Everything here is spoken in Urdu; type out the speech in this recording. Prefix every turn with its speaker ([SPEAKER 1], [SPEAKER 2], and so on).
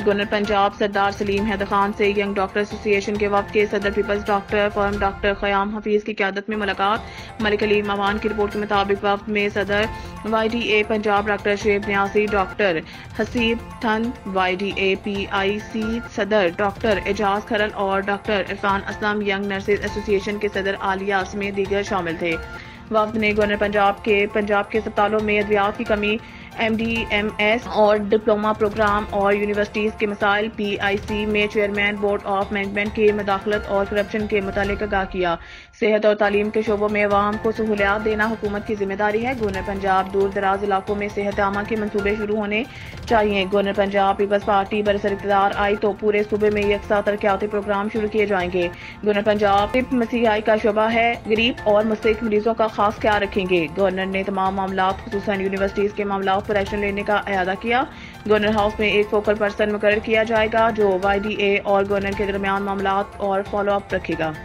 [SPEAKER 1] گورنر پنجاب سردار سلیم حیدر خان سے ینگ ڈاکٹر ایسوسی ایشن کے وفد کے صدر پیپلز ڈاکٹر فرم ڈاکٹر قیام حفیظ کی قیادت میں ملاقات۔ ملک علی ممان کی رپورٹ کے مطابق وفد میں صدر Y D A Punjab doctor Shoaib Niazi, doctor Haseeb ٹھن، Y D A P I C صدر ڈاکٹر اعجاز کھرل اور doctor Irfan Aslam, young nurses association کے صدر عالیہ سمیت دیگر شامل تھے۔ وفد نے گورنر پنجاب کے اسپتالوں میں ادویات کی کمی، ایم ڈی ایم ایس اور ڈپلومہ پروگرام اور یونیورسٹیز کے مسائل، پی آئی سی میں چیئرمین بورڈ آف مینجمنٹ کی مداخلت اور کرپشن کے متعلق آگاہ کیا۔ صحت اور تعلیم کے شعبوں میں عوام کو سہولیات دینا حکومت کی ذمہ داری ہے۔ گورنر پنجاب دور دراز علاقوں میں صحت عامہ کے منصوبے شروع ہونے چاہیے۔ گورنر پنجاب پیپلز پارٹی برسر اقتدار آئی تو پورے صوبے میں یکساں ترقیاتی پروگرام شروع کیے جائیں گے۔ گورنر پنجاب طب مسیحائی کا شعبہ ہے، غریب اور مستحق مریضوں کا خاص خیال رکھیں گے۔ گورنر نے تمام معاملات خصوصاً یونیورسٹیز کے معاملات پر ایکشن لینے کا اعادہ کیا۔ گورنر ہاؤس میں ایک فوکل پرسن مقرر کیا جائے گا جو وائی ڈی اے اور گورنر کے درمیان معاملات اور فالو اپ رکھے گا۔